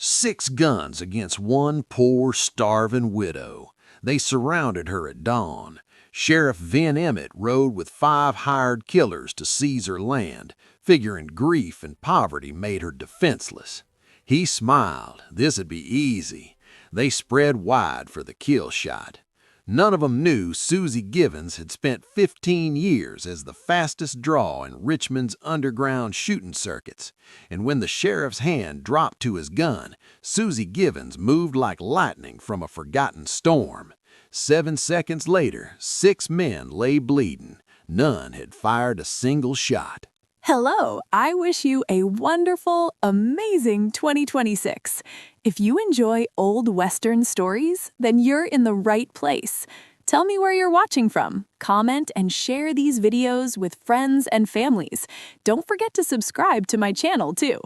6 guns against one poor, starving widow. They surrounded her at dawn. Sheriff Vin Emmet rode with 5 hired killers to seize her land, figuring grief and poverty made her defenseless. He smiled. This'd be easy. They spread wide for the kill shot. None of them knew Susie Givens had spent 15 years as the fastest draw in Richmond's underground shooting circuits, and when the sheriff's hand dropped to his gun, Susie Givens moved like lightning from a forgotten storm. 7 seconds later, 6 men lay bleeding. None had fired a single shot. Hello, I wish you a wonderful, amazing 2026. If you enjoy old Western stories, then you're in the right place. Tell me where you're watching from, comment, and share these videos with friends and families. Don't forget to subscribe to my channel, too.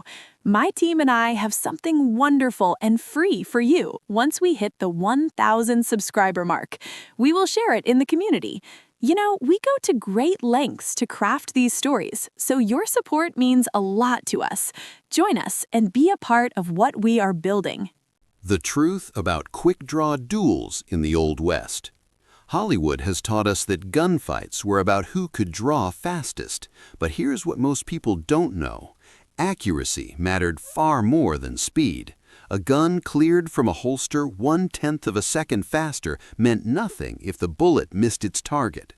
My team and I have something wonderful and free for you once we hit the 1,000 subscriber mark. We will share it in the community. You know, we go to great lengths to craft these stories, so your support means a lot to us. Join us and be a part of what we are building. The truth about quick-draw duels in the Old West. Hollywood has taught us that gunfights were about who could draw fastest, but here's what most people don't know. Accuracy mattered far more than speed. A gun cleared from a holster 1/10 of a second faster meant nothing if the bullet missed its target.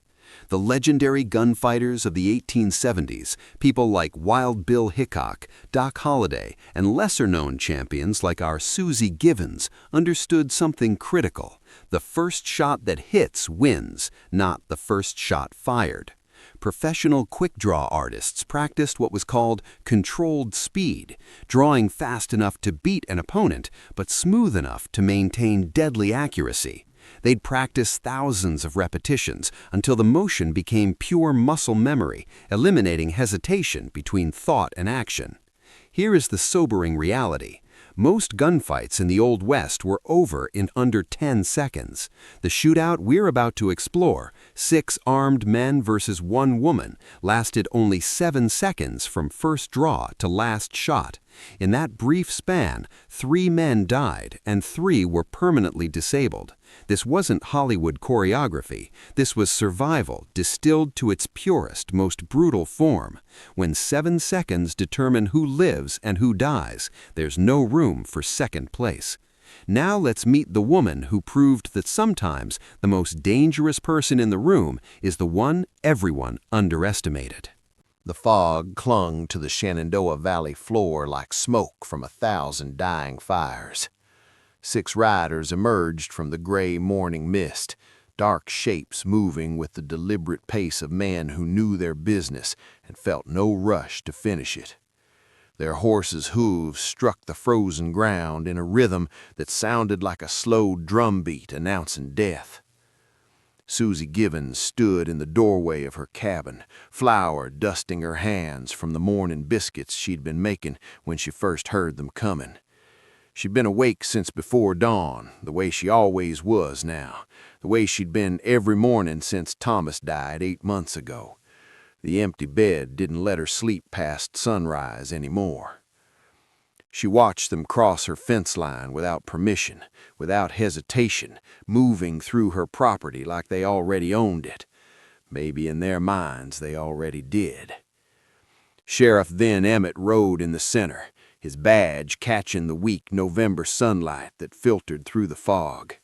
The legendary gunfighters of the 1870s, people like Wild Bill Hickok, Doc Holliday, and lesser-known champions like our Susie Givens, understood something critical. The first shot that hits wins, not the first shot fired. Professional quick-draw artists practiced what was called controlled speed, drawing fast enough to beat an opponent, but smooth enough to maintain deadly accuracy. They'd practice thousands of repetitions until the motion became pure muscle memory, eliminating hesitation between thought and action. Here is the sobering reality. Most gunfights in the Old West were over in under 10 seconds. The shootout we're about to explore, 6 armed men versus 1 woman, lasted only 7 seconds from first draw to last shot. In that brief span, 3 men died and 3 were permanently disabled. This wasn't Hollywood choreography. This was survival distilled to its purest, most brutal form. When 7 seconds determine who lives and who dies, there's no room for second place. Now let's meet the woman who proved that sometimes the most dangerous person in the room is the one everyone underestimated. The fog clung to the Shenandoah Valley floor like smoke from 1,000 dying fires. 6 riders emerged from the gray morning mist, dark shapes moving with the deliberate pace of men who knew their business and felt no rush to finish it. Their horses' hooves struck the frozen ground in a rhythm that sounded like a slow drumbeat announcing death. Susie Givens stood in the doorway of her cabin, flour dusting her hands from the morning biscuits she'd been making when she first heard them coming. She'd been awake since before dawn, the way she always was now, the way she'd been every morning since Thomas died 8 months ago. The empty bed didn't let her sleep past sunrise anymore. She watched them cross her fence line without permission, without hesitation, moving through her property like they already owned it. Maybe in their minds they already did. Sheriff Vin Emmet rode in the center, his badge catching the weak November sunlight that filtered through the fog.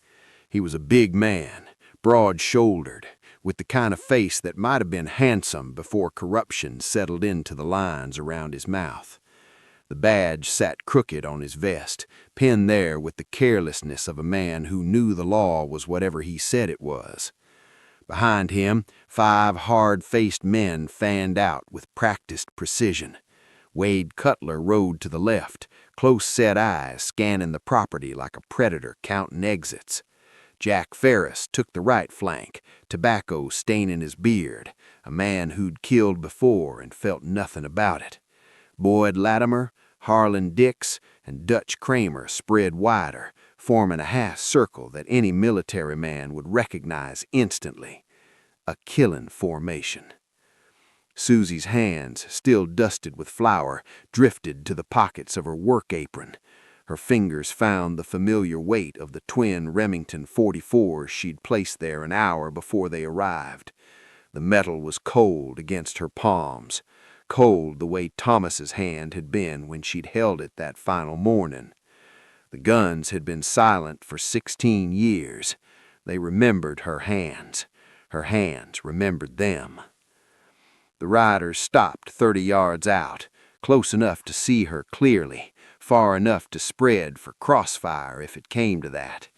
He was a big man, broad-shouldered, with the kind of face that might have been handsome before corruption settled into the lines around his mouth. The badge sat crooked on his vest, pinned there with the carelessness of a man who knew the law was whatever he said it was. Behind him, 5 hard-faced men fanned out with practiced precision. Wade Cutler rode to the left, close-set eyes scanning the property like a predator counting exits. Jack Ferris took the right flank, tobacco staining his beard, a man who'd killed before and felt nothing about it. Boyd Latimer, Harlan Dix, and Dutch Kramer spread wider, forming a half circle that any military man would recognize instantly. A killing formation. Susie's hands, still dusted with flour, drifted to the pockets of her work apron. Her fingers found the familiar weight of the twin Remington 44s she'd placed there an hour before they arrived. The metal was cold against her palms, cold the way Thomas's hand had been when she'd held it that final morning. The guns had been silent for 16 years. They remembered her hands. Her hands remembered them. The riders stopped 30 yards out, close enough to see her clearly, far enough to spread for crossfire if it came to that.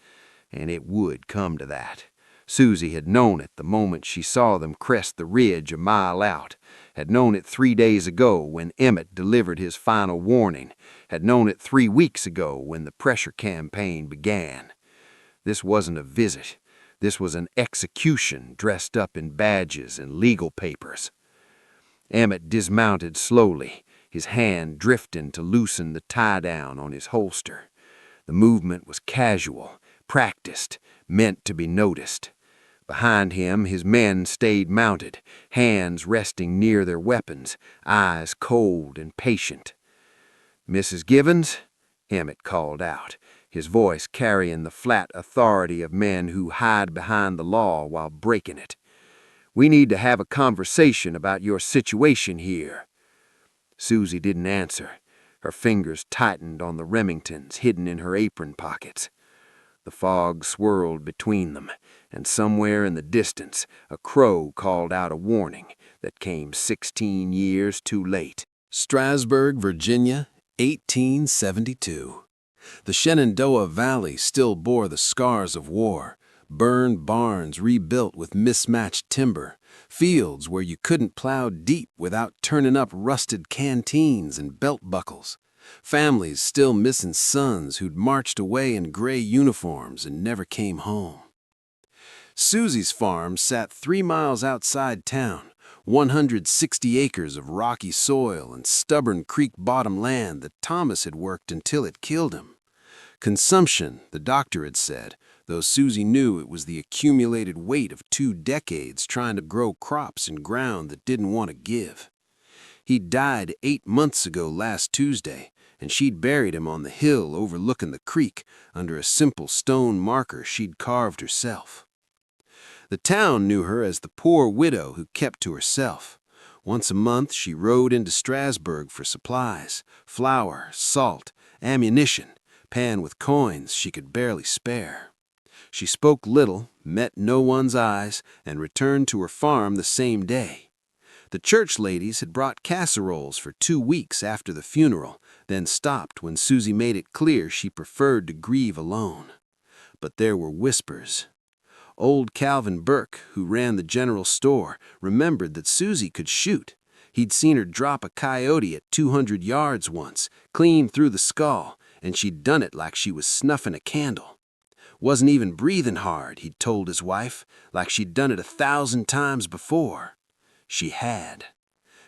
And it would come to that. Susie had known it the moment she saw them crest the ridge a mile out, had known it 3 days ago when Emmet delivered his final warning, had known it 3 weeks ago when the pressure campaign began. This wasn't a visit. This was an execution dressed up in badges and legal papers. Emmet dismounted slowly, his hand drifting to loosen the tie-down on his holster. The movement was casual, practiced, meant to be noticed. Behind him, his men stayed mounted, hands resting near their weapons, eyes cold and patient. "Mrs. Givens," Emmet called out, his voice carrying the flat authority of men who hide behind the law while breaking it. "We need to have a conversation about your situation here." Susie didn't answer. Her fingers tightened on the Remingtons hidden in her apron pockets. The fog swirled between them, and somewhere in the distance a crow called out a warning that came 16 years too late. Strasburg, Virginia, 1872. The Shenandoah Valley still bore the scars of war. Burned barns rebuilt with mismatched timber, fields where you couldn't plow deep without turning up rusted canteens and belt buckles, families still missing sons who'd marched away in gray uniforms and never came home. Susie's farm sat 3 miles outside town, 160 acres of rocky soil and stubborn creek-bottom land that Thomas had worked until it killed him. Consumption, the doctor had said, though Susie knew it was the accumulated weight of 2 decades trying to grow crops in ground that didn't want to give. He died 8 months ago last Tuesday, and she'd buried him on the hill overlooking the creek under a simple stone marker she'd carved herself. The town knew her as the poor widow who kept to herself. Once a month she rode into Strasburg for supplies, flour, salt, ammunition, pan with coins she could barely spare. She spoke little, met no one's eyes, and returned to her farm the same day. The church ladies had brought casseroles for 2 weeks after the funeral, then stopped when Susie made it clear she preferred to grieve alone. But there were whispers. Old Calvin Burke, who ran the general store, remembered that Susie could shoot. He'd seen her drop a coyote at 200 yards once, clean through the skull, and she'd done it like she was snuffing a candle. Wasn't even breathing hard, he'd told his wife, like she'd done it 1,000 times before. She had.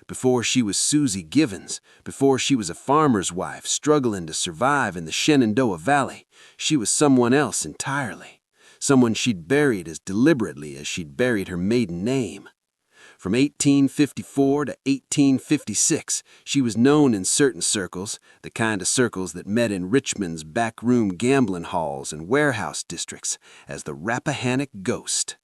Before she was Susie Givens, before she was a farmer's wife struggling to survive in the Shenandoah Valley, she was someone else entirely. Someone she'd buried as deliberately as she'd buried her maiden name. From 1854 to 1856, she was known in certain circles, the kind of circles that met in Richmond's backroom gambling halls and warehouse districts, as the Rappahannock Ghost.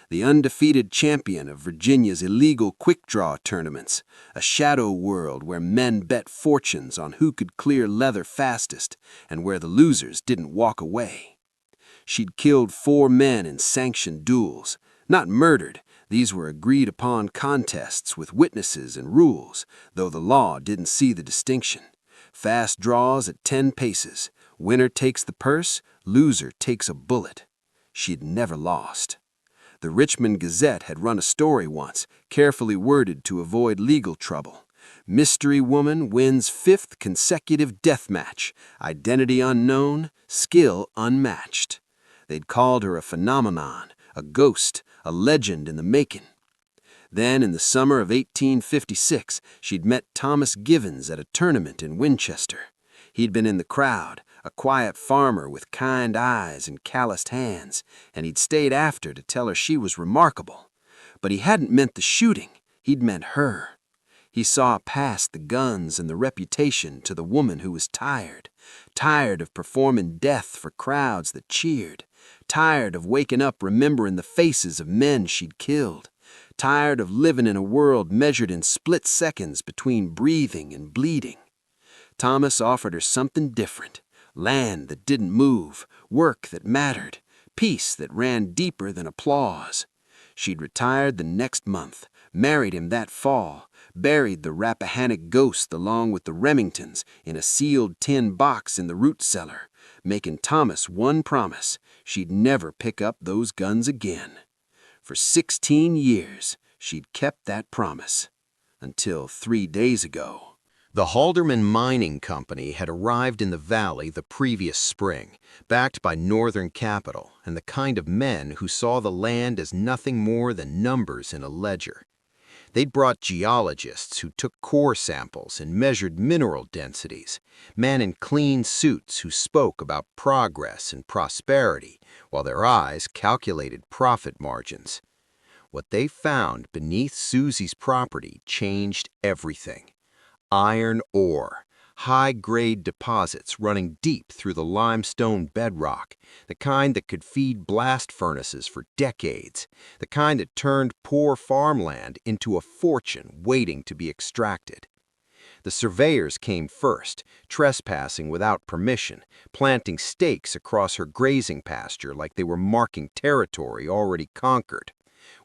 The undefeated champion of Virginia's illegal quick-draw tournaments, a shadow world where men bet fortunes on who could clear leather fastest and where the losers didn't walk away. She'd killed 4 men in sanctioned duels, not murdered. These were agreed-upon contests with witnesses and rules, though the law didn't see the distinction. Fast draws at 10 paces. Winner takes the purse, loser takes a bullet. She'd never lost. The Richmond Gazette had run a story once, carefully worded to avoid legal trouble. Mystery woman wins 5th consecutive death match. Identity unknown, skill unmatched. They'd called her a phenomenon, a ghost, a legend in the making. Then, in the summer of 1856, she'd met Thomas Givens at a tournament in Winchester. He'd been in the crowd, a quiet farmer with kind eyes and calloused hands, and he'd stayed after to tell her she was remarkable. But he hadn't meant the shooting, he'd meant her. He saw past the guns and the reputation to the woman who was tired of performing death for crowds that cheered, tired of waking up remembering the faces of men she'd killed, tired of living in a world measured in split seconds between breathing and bleeding. Thomas offered her something different, land that didn't move, work that mattered, peace that ran deeper than applause. She'd retired the next month, married him that fall, buried the Rappahannock Ghost along with the Remingtons in a sealed tin box in the root cellar, making Thomas one promise: she'd never pick up those guns again. For 16 years, she'd kept that promise. Until 3 days ago. The Halderman Mining Company had arrived in the valley the previous spring, backed by Northern capital and the kind of men who saw the land as nothing more than numbers in a ledger. They'd brought geologists who took core samples and measured mineral densities, men in clean suits who spoke about progress and prosperity, while their eyes calculated profit margins. What they found beneath Susie's property changed everything. Iron ore, high-grade deposits running deep through the limestone bedrock, the kind that could feed blast furnaces for decades, the kind that turned poor farmland into a fortune waiting to be extracted. The surveyors came first, trespassing without permission, planting stakes across her grazing pasture like they were marking territory already conquered.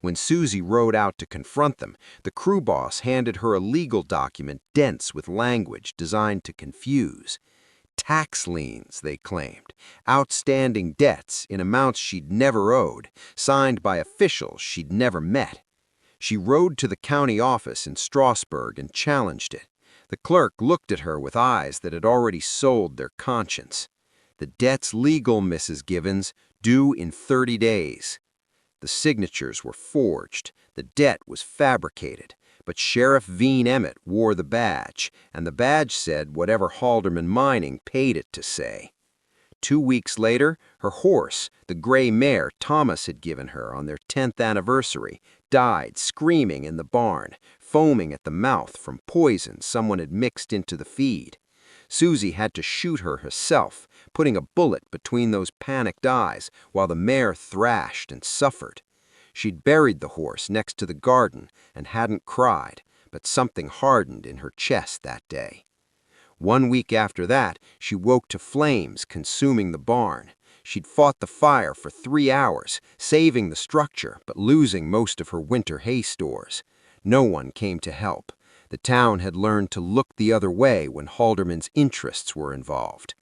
When Susie rode out to confront them, the crew boss handed her a legal document dense with language designed to confuse. Tax liens, they claimed, outstanding debts in amounts she'd never owed, signed by officials she'd never met. She rode to the county office in Strasburg and challenged it. The clerk looked at her with eyes that had already sold their conscience. "The debt's legal, Mrs. Givens, due in 30 days. The signatures were forged, the debt was fabricated, but Sheriff Vin Emmet wore the badge, and the badge said whatever Halderman Mining paid it to say. 2 weeks later, her horse, the gray mare Thomas had given her on their 10th anniversary, died screaming in the barn, foaming at the mouth from poison someone had mixed into the feed. Susie had to shoot her herself, putting a bullet between those panicked eyes while the mare thrashed and suffered. She'd buried the horse next to the garden and hadn't cried, but something hardened in her chest that day. 1 week after that, she woke to flames consuming the barn. She'd fought the fire for 3 hours, saving the structure but losing most of her winter hay stores. No one came to help. The town had learned to look the other way when Halderman's interests were involved.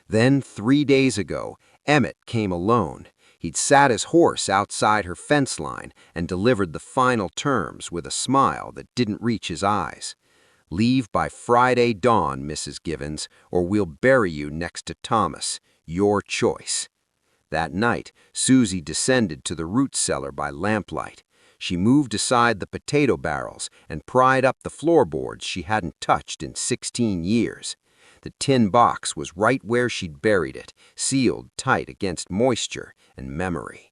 Then, 3 days ago, Emmet came alone. He'd sat his horse outside her fence line and delivered the final terms with a smile that didn't reach his eyes. "Leave by Friday dawn, Mrs. Givens, or we'll bury you next to Thomas. Your choice." That night, Susie descended to the root cellar by lamplight. She moved aside the potato barrels and pried up the floorboards she hadn't touched in 16 years. The tin box was right where she'd buried it, sealed tight against moisture and memory.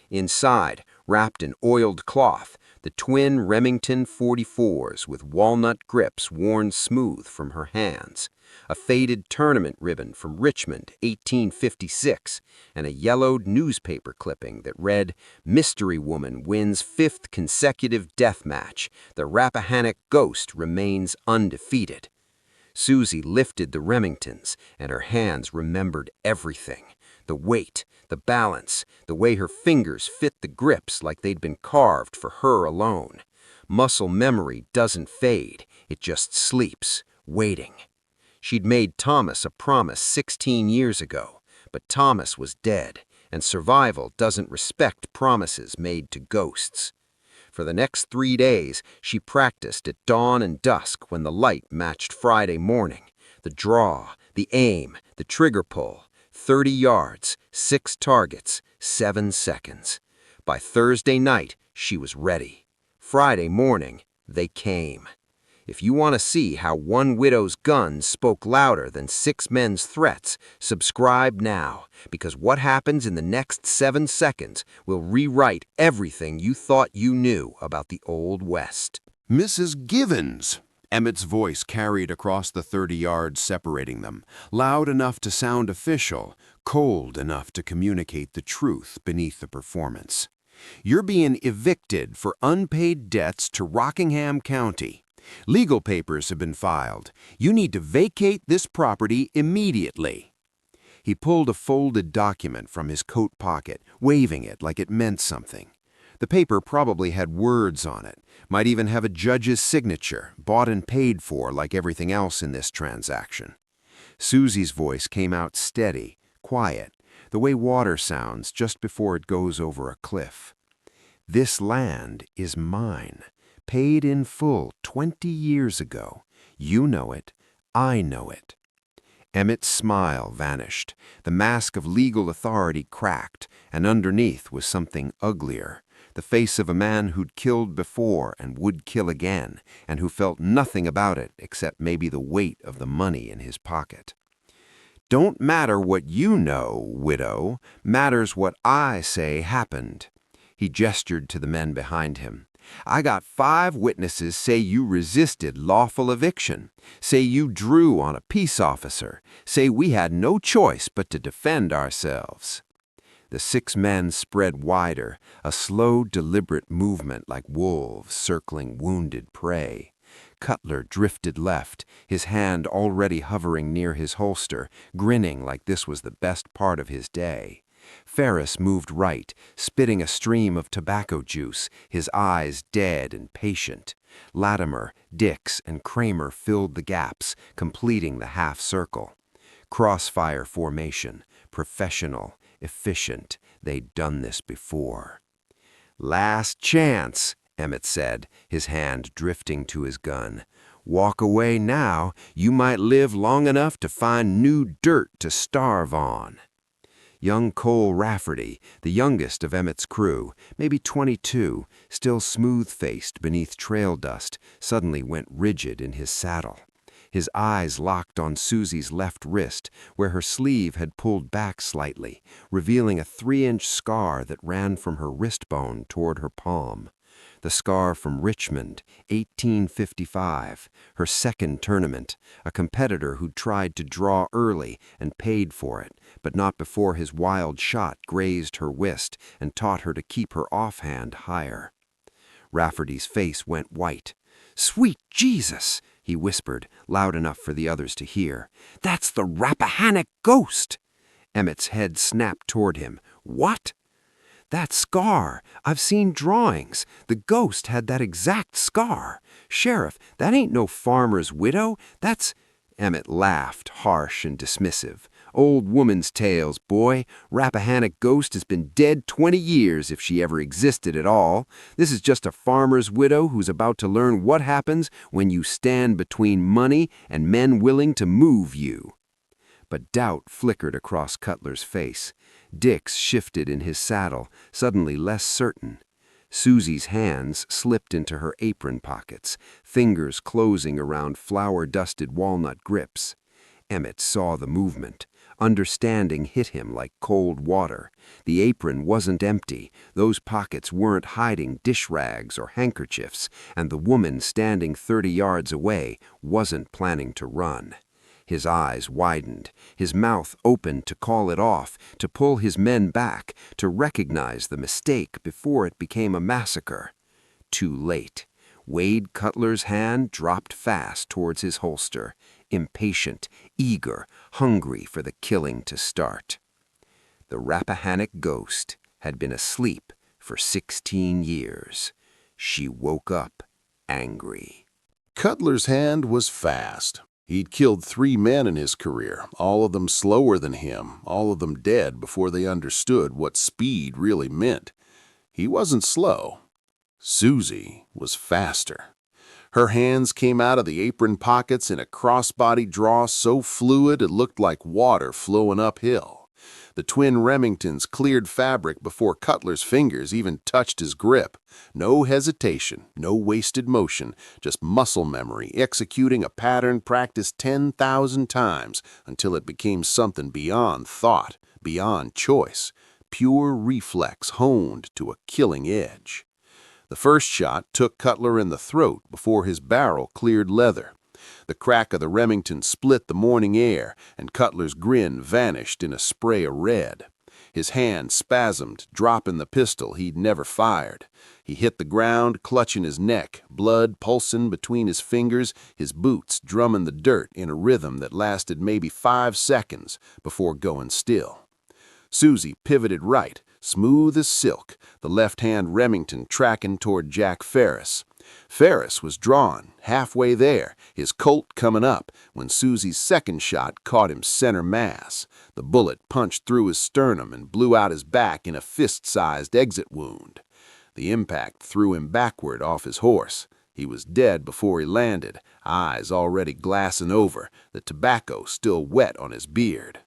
Inside, wrapped in oiled cloth, the twin Remington 44s with walnut grips worn smooth from her hands, a faded tournament ribbon from Richmond, 1856, and a yellowed newspaper clipping that read, "Mystery Woman wins 5th consecutive death match. The Rappahannock Ghost remains undefeated." Susie lifted the Remingtons, and her hands remembered everything. The weight, the balance, the way her fingers fit the grips like they'd been carved for her alone. Muscle memory doesn't fade, it just sleeps, waiting. She'd made Thomas a promise 16 years ago, but Thomas was dead, and survival doesn't respect promises made to ghosts. For the next 3 days, she practiced at dawn and dusk when the light matched Friday morning. The draw, the aim, the trigger pull. 30 yards, 6 targets, 7 seconds. By Thursday night, she was ready. Friday morning, they came. If you want to see how one widow's gun spoke louder than 6 men's threats, subscribe now, because what happens in the next 7 seconds will rewrite everything you thought you knew about the Old West. Mrs. Givens, Emmett's voice carried across the 30 yards separating them, loud enough to sound official, cold enough to communicate the truth beneath the performance. You're being evicted for unpaid debts to Rockingham County. Legal papers have been filed. You need to vacate this property immediately. He pulled a folded document from his coat pocket, waving it like it meant something. The paper probably had words on it, might even have a judge's signature, bought and paid for like everything else in this transaction. Susie's voice came out steady, quiet, the way water sounds just before it goes over a cliff. This land is mine, paid in full 20 years ago. You know it, I know it. Emmett's smile vanished. The mask of legal authority cracked, and underneath was something uglier. The face of a man who'd killed before and would kill again, and who felt nothing about it except maybe the weight of the money in his pocket. Don't matter what you know, widow, matters what I say happened. He gestured to the men behind him. I got 5 witnesses say you resisted lawful eviction, say you drew on a peace officer, say we had no choice but to defend ourselves. The 6 men spread wider, a slow, deliberate movement like wolves circling wounded prey. Cutler drifted left, his hand already hovering near his holster, grinning like this was the best part of his day. Ferris moved right, spitting a stream of tobacco juice, his eyes dead and patient. Latimer, Dix, and Kramer filled the gaps, completing the half-circle. Crossfire formation, professional, efficient. They'd done this before. Last chance, Emmet said, his hand drifting to his gun. Walk away now, you might live long enough to find new dirt to starve on. Young Cole Rafferty, the youngest of Emmett's crew, maybe 22, still smooth-faced beneath trail dust, suddenly went rigid in his saddle. His eyes locked on Susie's left wrist, where her sleeve had pulled back slightly, revealing a 3-inch scar that ran from her wrist bone toward her palm. The scar from Richmond, 1855, her second tournament, a competitor who'd tried to draw early and paid for it, but not before his wild shot grazed her wrist and taught her to keep her offhand higher. Rafferty's face went white. "Sweet Jesus!" he whispered, loud enough for the others to hear. "That's the Rappahannock Ghost!" Emmett's head snapped toward him. "What?" "That scar. I've seen drawings. The ghost had that exact scar. Sheriff, that ain't no farmer's widow. That's—" Emmet laughed, harsh and dismissive. "Old woman's tales, boy. Rappahannock Ghost has been dead 20 years if she ever existed at all. This is just a farmer's widow who's about to learn what happens when you stand between money and men willing to move you." But doubt flickered across Cutler's face. Dix shifted in his saddle, suddenly less certain. Susie's hands slipped into her apron pockets, fingers closing around flour-dusted walnut grips. Emmet saw the movement. Understanding hit him like cold water. The apron wasn't empty, those pockets weren't hiding dish rags or handkerchiefs, and the woman standing 30 yards away wasn't planning to run. His eyes widened, his mouth opened to call it off, to pull his men back, to recognize the mistake before it became a massacre. Too late. Wade Cutler's hand dropped fast towards his holster, impatient, eager, hungry for the killing to start. The Rappahannock Ghost had been asleep for 16 years. She woke up angry. Cutler's hand was fast. He'd killed 3 men in his career, all of them slower than him, all of them dead before they understood what speed really meant. He wasn't slow. Susie was faster. Her hands came out of the apron pockets in a crossbody draw so fluid it looked like water flowing uphill. The twin Remingtons cleared fabric before Cutler's fingers even touched his grip. No hesitation, no wasted motion, just muscle memory executing a pattern practiced 10,000 times until it became something beyond thought, beyond choice, pure reflex honed to a killing edge. The first shot took Cutler in the throat before his barrel cleared leather. The crack of the Remington split the morning air, and Cutler's grin vanished in a spray of red. His hand spasmed, dropping the pistol he'd never fired. He hit the ground, clutching his neck, blood pulsing between his fingers, his boots drumming the dirt in a rhythm that lasted maybe 5 seconds before going still. Susie pivoted right, smooth as silk, the left-hand Remington tracking toward Jack Ferris. Ferris was drawn, halfway there, his Colt coming up, when Susie's second shot caught him center mass. The bullet punched through his sternum and blew out his back in a fist-sized exit wound. The impact threw him backward off his horse. He was dead before he landed, eyes already glassing over, the tobacco still wet on his beard.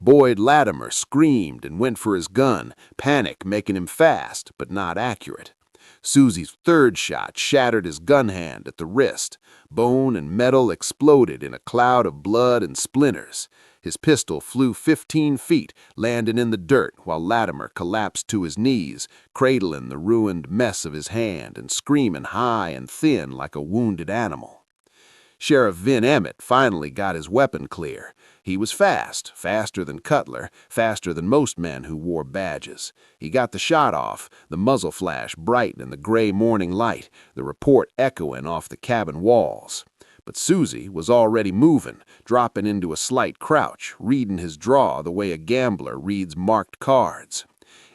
Boyd Latimer screamed and went for his gun, panic making him fast but not accurate. Susie's third shot shattered his gun hand at the wrist. Bone and metal exploded in a cloud of blood and splinters. His pistol flew 15 feet, landing in the dirt while Latimer collapsed to his knees, cradling the ruined mess of his hand and screaming high and thin like a wounded animal. Sheriff Vin Emmet finally got his weapon clear. He was fast, faster than Cutler, faster than most men who wore badges. He got the shot off, the muzzle flash bright in the gray morning light, the report echoing off the cabin walls. But Susie was already moving, dropping into a slight crouch, reading his draw the way a gambler reads marked cards.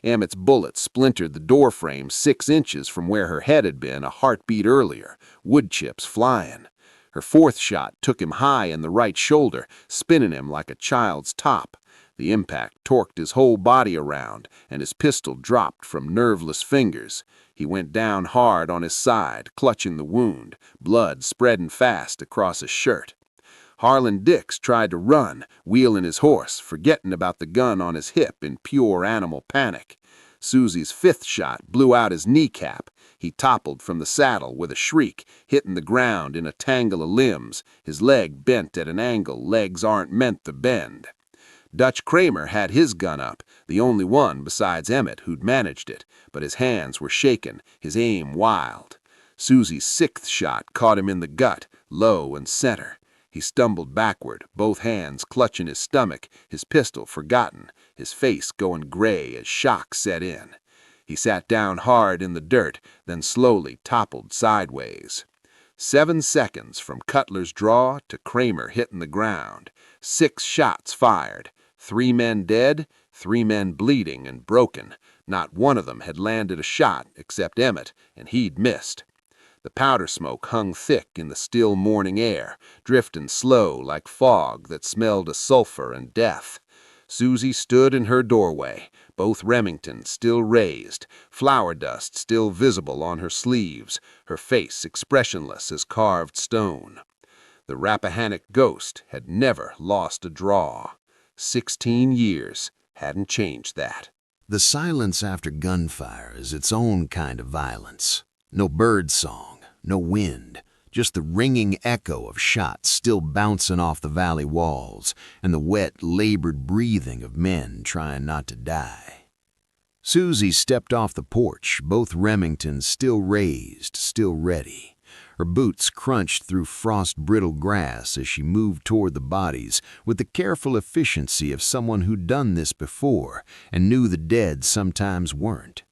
Emmett's bullet splintered the doorframe 6 inches from where her head had been a heartbeat earlier, wood chips flying. Her fourth shot took him high in the right shoulder, spinning him like a child's top. The impact torqued his whole body around, and his pistol dropped from nerveless fingers. He went down hard on his side, clutching the wound, blood spreading fast across his shirt. Harlan Dix tried to run, wheeling his horse, forgetting about the gun on his hip in pure animal panic. Susie's fifth shot blew out his kneecap. He toppled from the saddle with a shriek, hitting the ground in a tangle of limbs, his leg bent at an angle legs aren't meant to bend. Dutch Kramer had his gun up, the only one besides Emmet who'd managed it, but his hands were shaken, his aim wild. Susie's sixth shot caught him in the gut, low and center. He stumbled backward, both hands clutching his stomach, his pistol forgotten, his face going gray as shock set in. He sat down hard in the dirt, then slowly toppled sideways. 7 seconds from Cutler's draw to Kramer hitting the ground. 6 shots fired. 3 men dead, 3 men bleeding and broken. Not one of them had landed a shot except Emmet, and he'd missed. The powder smoke hung thick in the still morning air, drifting slow like fog that smelled of sulfur and death. Susie stood in her doorway, both Remingtons still raised, flour dust still visible on her sleeves, her face expressionless as carved stone. The Rappahannock Ghost had never lost a draw. 16 years hadn't changed that. The silence after gunfire is its own kind of violence. No bird song, no wind, just the ringing echo of shots still bouncing off the valley walls and the wet, labored breathing of men trying not to die. Susie stepped off the porch, both Remingtons still raised, still ready. Her boots crunched through frost-brittle grass as she moved toward the bodies with the careful efficiency of someone who'd done this before and knew the dead sometimes weren't.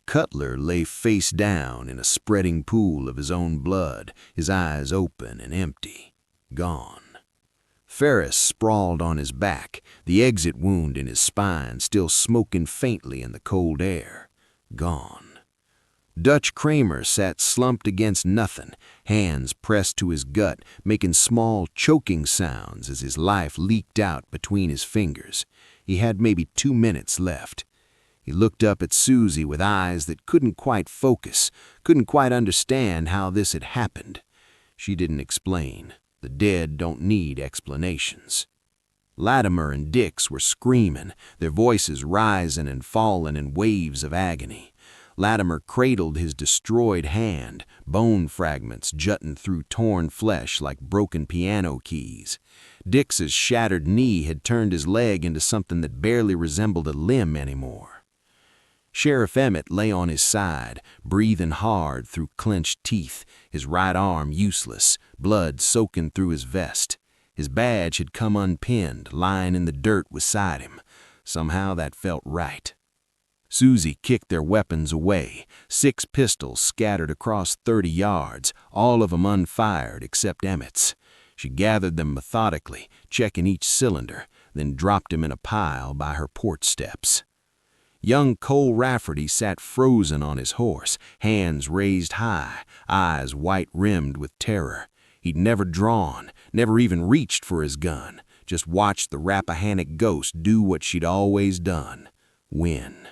Cutler lay face down in a spreading pool of his own blood, his eyes open and empty. Gone. Ferris sprawled on his back, the exit wound in his spine still smoking faintly in the cold air. Gone. Dutch Kramer sat slumped against nothing, hands pressed to his gut, making small, choking sounds as his life leaked out between his fingers. He had maybe 2 minutes left. He looked up at Susie with eyes that couldn't quite focus, couldn't quite understand how this had happened. She didn't explain. The dead don't need explanations. Latimer and Dix were screaming, their voices rising and falling in waves of agony. Latimer cradled his destroyed hand, bone fragments jutting through torn flesh like broken piano keys. Dix's shattered knee had turned his leg into something that barely resembled a limb anymore. Sheriff Emmet lay on his side, breathing hard through clenched teeth, his right arm useless, blood soaking through his vest. His badge had come unpinned, lying in the dirt beside him. Somehow that felt right. Susie kicked their weapons away, 6 pistols scattered across 30 yards, all of them unfired except Emmet's. She gathered them methodically, checking each cylinder, then dropped him in a pile by her porch steps. Young Cole Rafferty sat frozen on his horse, hands raised high, eyes white-rimmed with terror. He'd never drawn, never even reached for his gun, just watched the Rappahannock Ghost do what she'd always done, win.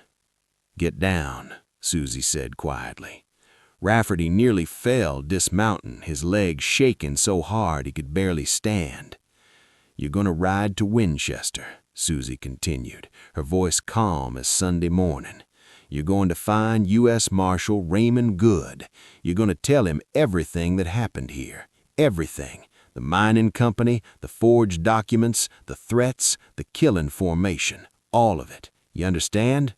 "Get down," Susie said quietly. Rafferty nearly fell dismounting, his legs shaking so hard he could barely stand. "You're going to ride to Winchester," Susie continued, her voice calm as Sunday morning. "You're going to find U.S. Marshal Raymond Good. You're going to tell him everything that happened here. Everything. The mining company, the forged documents, the threats, the killing formation. All of it. You understand?"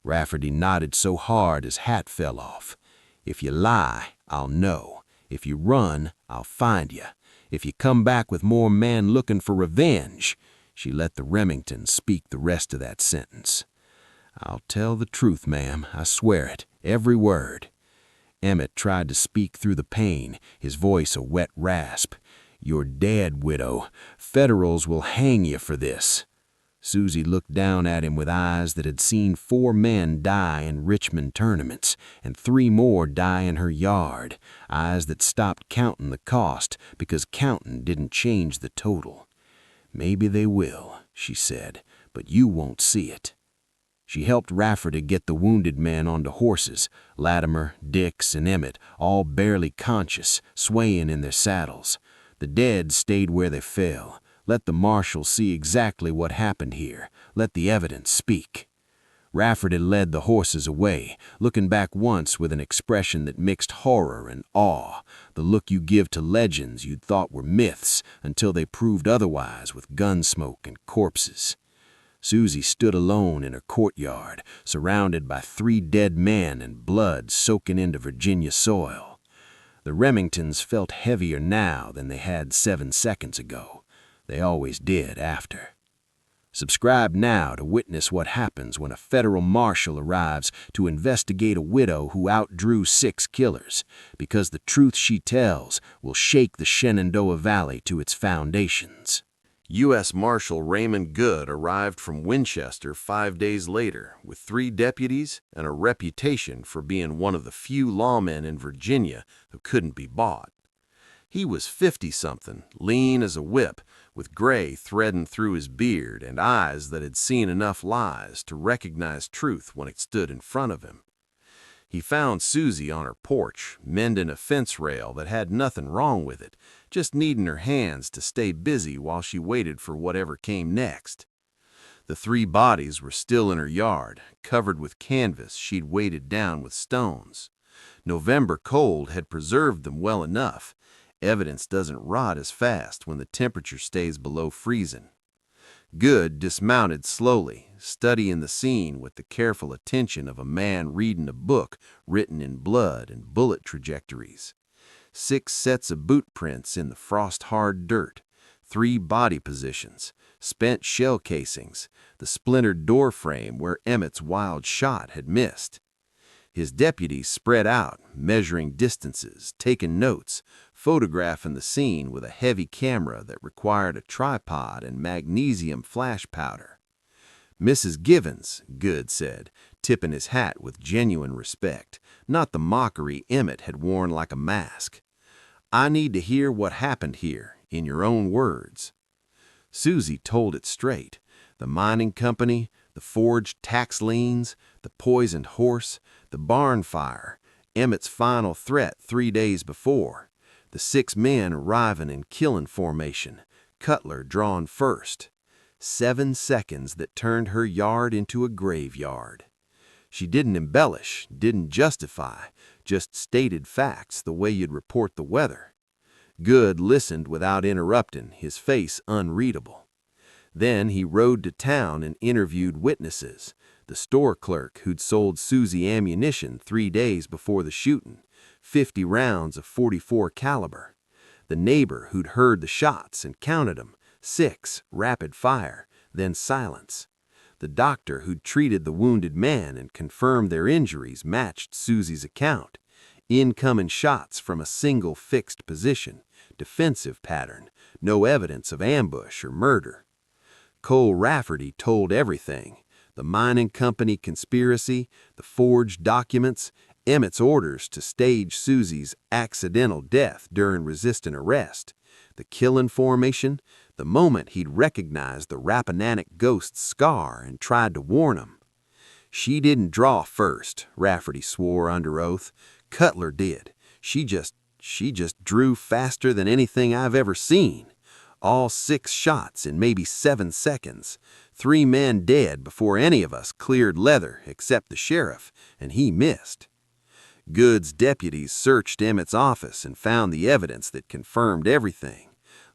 Rafferty nodded so hard his hat fell off. "If you lie, I'll know. If you run, I'll find you. If you come back with more men looking for revenge," she let the Remington speak the rest of that sentence. "I'll tell the truth, ma'am, I swear it, every word." Emmet tried to speak through the pain, his voice a wet rasp. "You're dead, widow. Federals will hang you for this." Susie looked down at him with eyes that had seen 4 men die in Richmond tournaments and 3 more die in her yard, eyes that stopped counting the cost because counting didn't change the total. "Maybe they will," she said, "but you won't see it." She helped Rafferty get the wounded men onto horses, Latimer, Dix, and Emmet, all barely conscious, swaying in their saddles. The dead stayed where they fell. Let the marshal see exactly what happened here. Let the evidence speak. Rafferty led the horses away, looking back once with an expression that mixed horror and awe, the look you give to legends you'd thought were myths until they proved otherwise with gun smoke and corpses. Susie stood alone in her courtyard, surrounded by 3 dead men and blood soaking into Virginia soil. The Remingtons felt heavier now than they had 7 seconds ago. They always did after. Subscribe now to witness what happens when a federal marshal arrives to investigate a widow who outdrew 6 killers, because the truth she tells will shake the Shenandoah Valley to its foundations. U.S. Marshal Raymond Good arrived from Winchester 5 days later with 3 deputies and a reputation for being one of the few lawmen in Virginia who couldn't be bought. He was 50-something, lean as a whip, with gray threading through his beard and eyes that had seen enough lies to recognize truth when it stood in front of him. He found Susie on her porch, mending a fence rail that had nothing wrong with it, just needing her hands to stay busy while she waited for whatever came next. The 3 bodies were still in her yard, covered with canvas she'd weighted down with stones. November cold had preserved them well enough. Evidence doesn't rot as fast when the temperature stays below freezing. Good dismounted slowly, studying the scene with the careful attention of a man reading a book written in blood and bullet trajectories. 6 sets of boot prints in the frost-hard dirt, 3 body positions, spent shell casings, the splintered door frame where Emmet's wild shot had missed. His deputies spread out, measuring distances, taking notes, photographing the scene with a heavy camera that required a tripod and magnesium flash powder. "Mrs. Givens," Good said, tipping his hat with genuine respect, not the mockery Emmet had worn like a mask. "I need to hear what happened here, in your own words." Susie told it straight. The mining company, the forged tax liens, the poisoned horse, the barn fire, Emmet's final threat 3 days before, the 6 men arriving in killing formation, Cutler drawn first. 7 seconds that turned her yard into a graveyard. She didn't embellish, didn't justify, just stated facts the way you'd report the weather. Good listened without interrupting, his face unreadable. Then he rode to town and interviewed witnesses. The store clerk who'd sold Susie ammunition 3 days before the shooting, 50 rounds of .44 caliber. The neighbor who'd heard the shots and counted them, 6, rapid fire, then silence. The doctor who'd treated the wounded man and confirmed their injuries matched Susie's account. Incoming shots from a single fixed position, defensive pattern, no evidence of ambush or murder. Cole Rafferty told everything: the mining company conspiracy, the forged documents, Emmett's orders to stage Susie's accidental death during resistant arrest, the killing formation, the moment he'd recognized the Rappahannock Ghost's scar and tried to warn him. She didn't draw first, Rafferty swore under oath. Cutler did. She just drew faster than anything I've ever seen. All 6 shots in maybe 7 seconds. 3 men dead before any of us cleared leather except the sheriff, and he missed. Good's deputies searched Emmett's office and found the evidence that confirmed everything.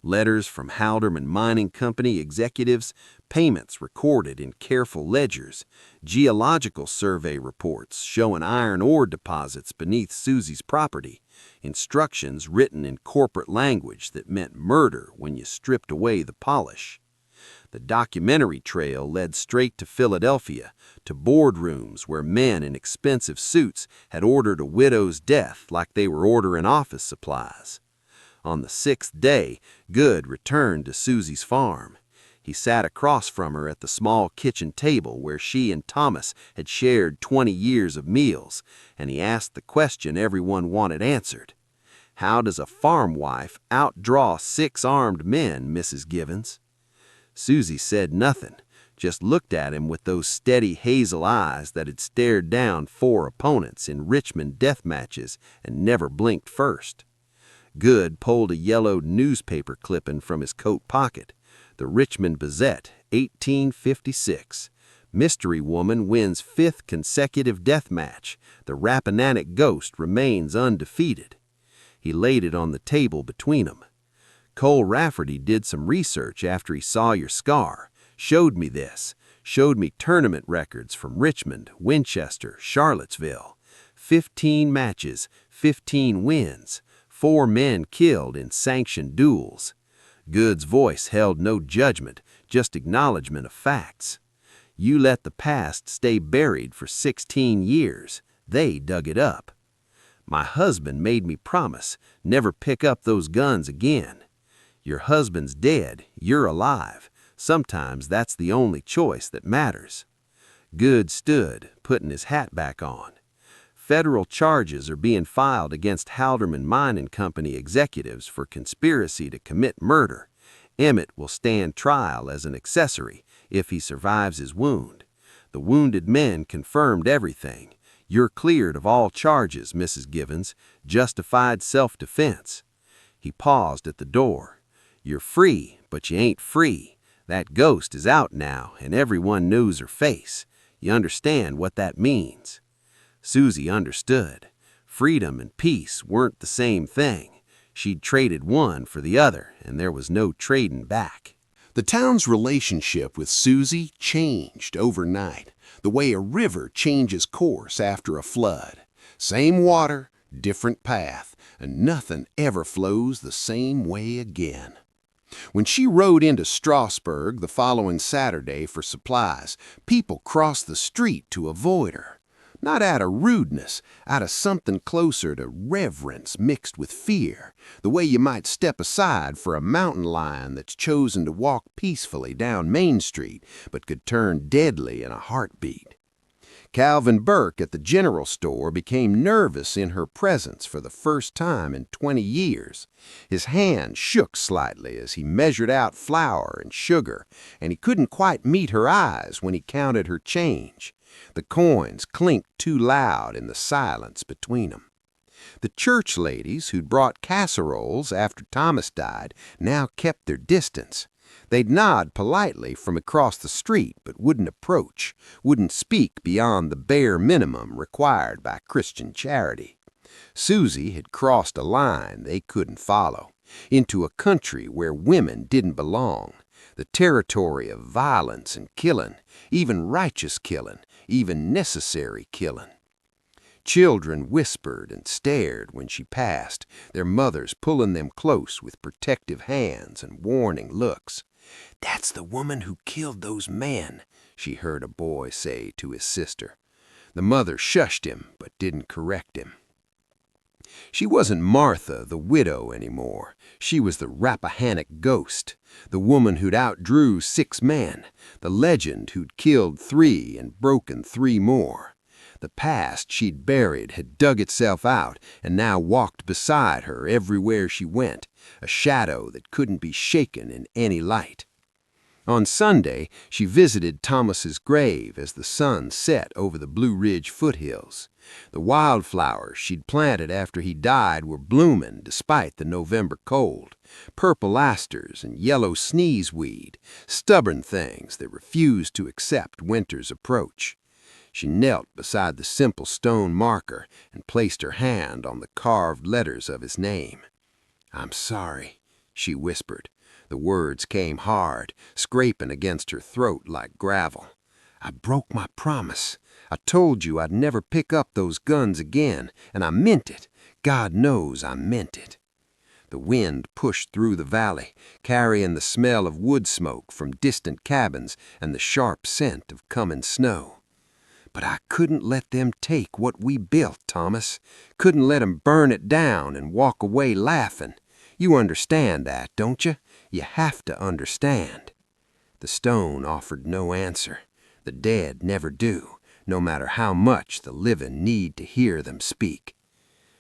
Letters from Halderman Mining Company executives, payments recorded in careful ledgers, geological survey reports showing iron ore deposits beneath Susie's property, instructions written in corporate language that meant murder when you stripped away the polish. The documentary trail led straight to Philadelphia, to boardrooms where men in expensive suits had ordered a widow's death like they were ordering office supplies. On the 6th day, Good returned to Susie's farm. He sat across from her at the small kitchen table where she and Thomas had shared 20 years of meals, and he asked the question everyone wanted answered. How does a farm wife outdraw 6 armed men, Mrs. Givens? Susie said nothing, just looked at him with those steady hazel eyes that had stared down 4 opponents in Richmond death matches and never blinked first. Good pulled a yellowed newspaper clipping from his coat pocket. The Richmond Gazette, 1856. Mystery woman wins 5th consecutive death match. The Rappahannock Ghost remains undefeated. He laid it on the table between them. Cole Rafferty did some research after he saw your scar. Showed me this. Showed me tournament records from Richmond, Winchester, Charlottesville. 15 matches, 15 wins. 4 men killed in sanctioned duels. Good's voice held no judgment, just acknowledgement of facts. You let the past stay buried for 16 years. They dug it up. My husband made me promise never pick up those guns again. Your husband's dead, you're alive. Sometimes that's the only choice that matters. Good stood, putting his hat back on. Federal charges are being filed against Halderman Mining Company executives for conspiracy to commit murder. Emmet will stand trial as an accessory if he survives his wound. The wounded men confirmed everything. You're cleared of all charges, Mrs. Givens. Justified self-defense. He paused at the door. You're free, but you ain't free. That ghost is out now, and everyone knows her face. You understand what that means. Susie understood. Freedom and peace weren't the same thing. She'd traded one for the other, and there was no trading back. The town's relationship with Susie changed overnight, the way a river changes course after a flood. Same water, different path, and nothing ever flows the same way again. When she rode into Strasburg the following Saturday for supplies, people crossed the street to avoid her. Not out of rudeness, out of something closer to reverence mixed with fear, the way you might step aside for a mountain lion that's chosen to walk peacefully down Main Street but could turn deadly in a heartbeat. Calvin Burke at the general store became nervous in her presence for the first time in 20 years. His hand shook slightly as he measured out flour and sugar, and he couldn't quite meet her eyes when he counted her change. The coins clinked too loud in the silence between them. The church ladies who'd brought casseroles after Thomas died now kept their distance. They'd nod politely from across the street, but wouldn't approach, wouldn't speak beyond the bare minimum required by Christian charity. Susie had crossed a line they couldn't follow, into a country where women didn't belong. the territory of violence and killing, even righteous killing, even necessary killing. Children whispered and stared when she passed, their mothers pulling them close with protective hands and warning looks. "That's the woman who killed those men," she heard a boy say to his sister. The mother shushed him but didn't correct him. She wasn't Martha, the widow, anymore. She was the Rappahannock Ghost, the woman who'd outdrew 6 men, the legend who'd killed 3 and broken 3 more. The past she'd buried had dug itself out and now walked beside her everywhere she went, a shadow that couldn't be shaken in any light. On Sunday, she visited Thomas's grave as the sun set over the Blue Ridge foothills. The wildflowers she'd planted after he died were blooming despite the November cold. Purple asters and yellow sneezeweed, stubborn things that refused to accept winter's approach. She knelt beside the simple stone marker and placed her hand on the carved letters of his name. "I'm sorry," she whispered. The words came hard, scraping against her throat like gravel. "I broke my promise. I told you I'd never pick up those guns again, and I meant it. God knows I meant it." The wind pushed through the valley, carrying the smell of wood smoke from distant cabins and the sharp scent of coming snow. "But I couldn't let them take what we built, Thomas. Couldn't let 'em burn it down and walk away laughing. You understand that, don't you? You have to understand." The stone offered no answer. The dead never do, no matter how much the living need to hear them speak.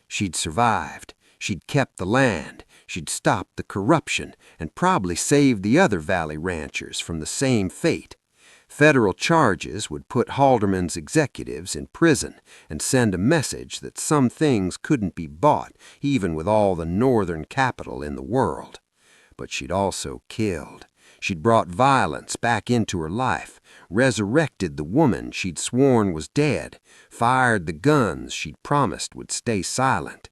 She'd survived. She'd kept the land. She'd stopped the corruption and probably saved the other valley ranchers from the same fate. Federal charges would put Halderman's executives in prison and send a message that some things couldn't be bought even with all the northern capital in the world. But she'd also killed. She'd brought violence back into her life, resurrected the woman she'd sworn was dead, fired the guns she'd promised would stay silent.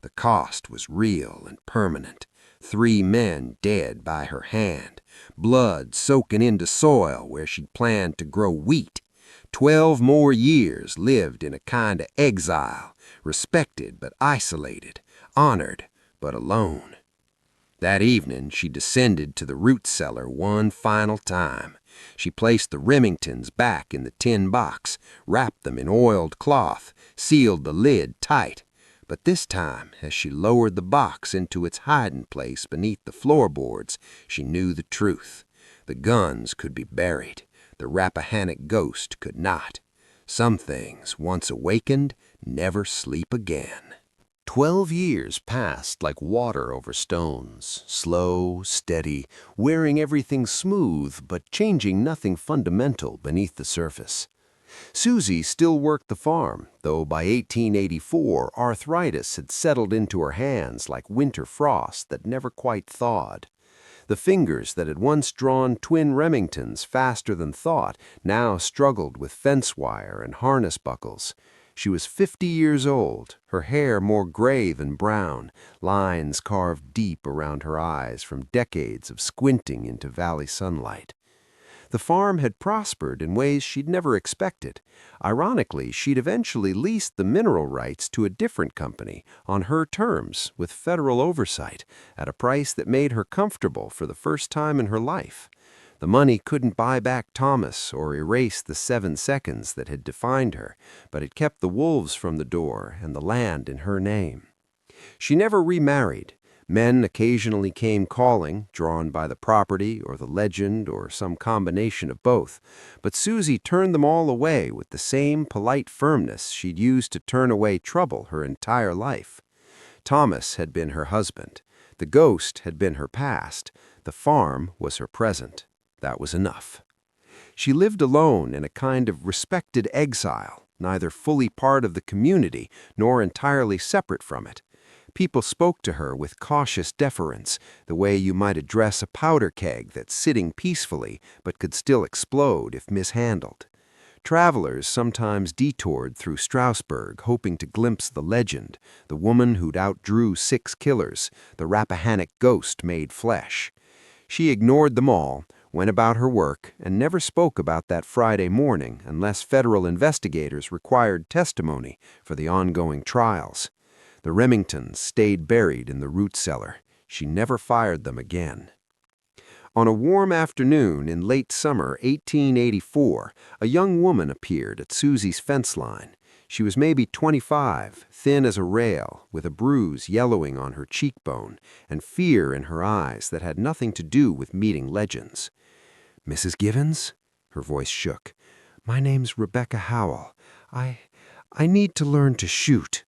The cost was real and permanent. 3 men dead by her hand, blood soaking into soil where she'd planned to grow wheat. 12 more years lived in a kind of exile, respected but isolated, honored but alone. That evening she descended to the root cellar one final time. She placed the Remingtons back in the tin box, wrapped them in oiled cloth, sealed the lid tight. But this time, as she lowered the box into its hiding place beneath the floorboards, she knew the truth. The guns could be buried. The Rappahannock Ghost could not. Some things, once awakened, never sleep again. 12 years passed like water over stones, slow, steady, wearing everything smooth but changing nothing fundamental beneath the surface. Susie still worked the farm, though by 1884 arthritis had settled into her hands like winter frost that never quite thawed. The fingers that had once drawn twin Remingtons faster than thought now struggled with fence wire and harness buckles. She was 50 years old, her hair more gray than brown, lines carved deep around her eyes from decades of squinting into valley sunlight. The farm had prospered in ways she'd never expected. Ironically, she'd eventually leased the mineral rights to a different company on her terms with federal oversight at a price that made her comfortable for the first time in her life. The money couldn't buy back Thomas or erase the 7 seconds that had defined her, but it kept the wolves from the door and the land in her name. She never remarried. Men occasionally came calling, drawn by the property or the legend or some combination of both, but Susie turned them all away with the same polite firmness she'd used to turn away trouble her entire life. Thomas had been her husband. The ghost had been her past. The farm was her present. That was enough. She lived alone in a kind of respected exile, neither fully part of the community nor entirely separate from it. People spoke to her with cautious deference, the way you might address a powder keg that's sitting peacefully but could still explode if mishandled. Travelers sometimes detoured through Strasburg, hoping to glimpse the legend, the woman who'd outdrew 6 killers, the Rappahannock Ghost made flesh. She ignored them all, went about her work, and never spoke about that Friday morning unless federal investigators required testimony for the ongoing trials. The Remingtons stayed buried in the root cellar. She never fired them again. On a warm afternoon in late summer 1884, a young woman appeared at Susie's fence line. She was maybe 25, thin as a rail, with a bruise yellowing on her cheekbone and fear in her eyes that had nothing to do with meeting legends. "Mrs. Givens?" Her voice shook. "My name's Rebecca Howell. I need to learn to shoot."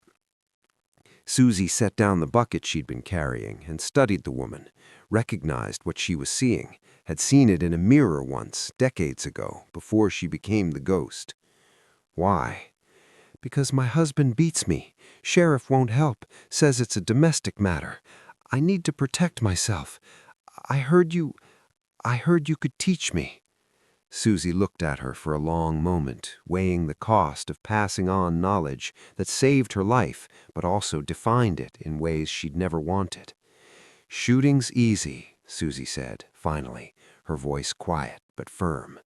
Susie set down the bucket she'd been carrying and studied the woman, recognized what she was seeing, had seen it in a mirror once, decades ago, before she became the ghost. "Why?" "Because my husband beats me. Sheriff won't help, says it's a domestic matter. I need to protect myself. I heard you could teach me." Susie looked at her for a long moment, weighing the cost of passing on knowledge that saved her life but also defined it in ways she'd never wanted. "Shooting's easy," Susie said, finally, her voice quiet but firm.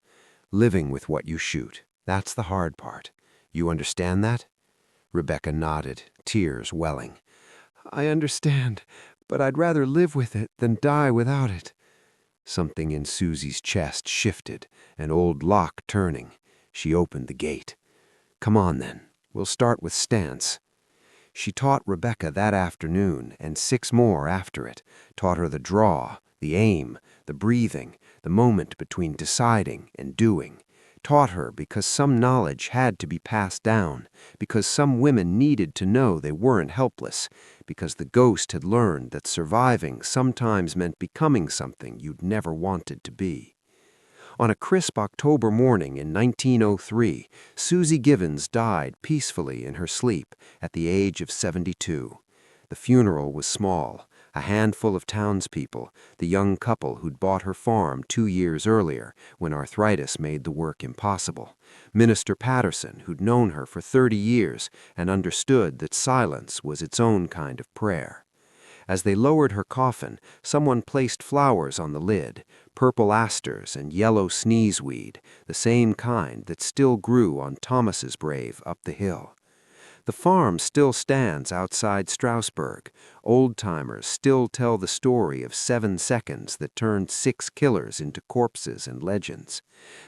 "Living with what you shoot, that's the hard part. You understand that?" Rebecca nodded, tears welling. "I understand, but I'd rather live with it than die without it." Something in Susie's chest shifted, an old lock turning. She opened the gate. "Come on, then. We'll start with stance." She taught Rebecca that afternoon, and 6 more after it, taught her the draw, the aim, the breathing, the moment between deciding and doing. Taught her because some knowledge had to be passed down, because some women needed to know they weren't helpless, because the ghost had learned that surviving sometimes meant becoming something you'd never wanted to be. On a crisp October morning in 1903, Susie Givens died peacefully in her sleep at the age of 72. The funeral was small. A handful of townspeople, the young couple who'd bought her farm 2 years earlier when arthritis made the work impossible, Minister Patterson, who'd known her for 30 years and understood that silence was its own kind of prayer. As they lowered her coffin, someone placed flowers on the lid, purple asters and yellow sneezeweed, the same kind that still grew on Thomas's grave up the hill. The farm still stands outside Strasburg. Old-timers still tell the story of 7 seconds that turned 6 killers into corpses and legends.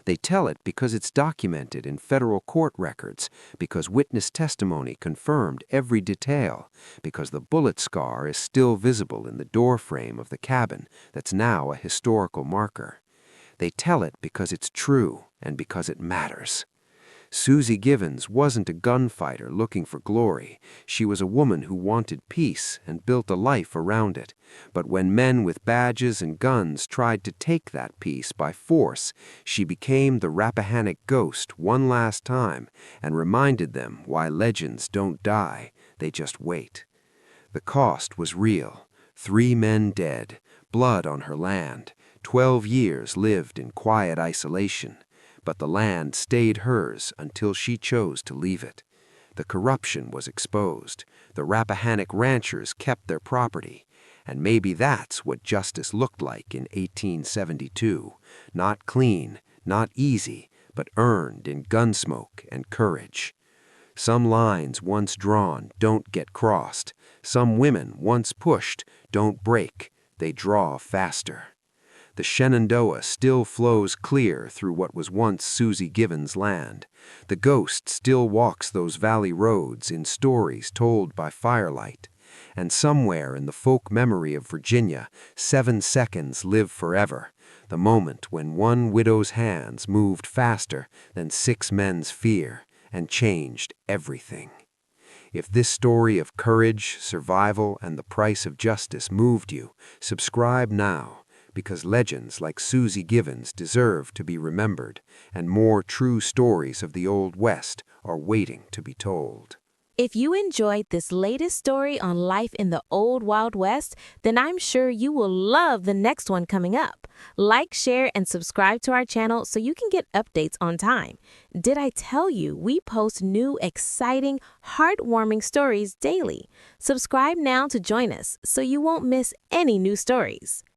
They tell it because it's documented in federal court records, because witness testimony confirmed every detail, because the bullet scar is still visible in the doorframe of the cabin that's now a historical marker. They tell it because it's true and because it matters. Susie Givens wasn't a gunfighter looking for glory. She was a woman who wanted peace and built a life around it. But when men with badges and guns tried to take that peace by force, she became the Rappahannock Ghost one last time and reminded them why legends don't die, they just wait. The cost was real. 3 men dead, blood on her land, 12 years lived in quiet isolation. But the land stayed hers until she chose to leave it. The corruption was exposed. The Rappahannock ranchers kept their property. And maybe that's what justice looked like in 1872. Not clean, not easy, but earned in gunsmoke and courage. Some lines once drawn don't get crossed. Some women once pushed don't break. They draw faster. The Shenandoah still flows clear through what was once Susie Givens' land. The ghost still walks those valley roads in stories told by firelight. And somewhere in the folk memory of Virginia, 7 seconds live forever, the moment when one widow's hands moved faster than 6 men's fear and changed everything. If this story of courage, survival, and the price of justice moved you, subscribe now. Because legends like Susie Givens deserve to be remembered, and more true stories of the Old West are waiting to be told. If you enjoyed this latest story on life in the Old Wild West, then I'm sure you will love the next one coming up. Like, share, and subscribe to our channel so you can get updates on time. Did I tell you we post new, exciting, heartwarming stories daily? Subscribe now to join us so you won't miss any new stories.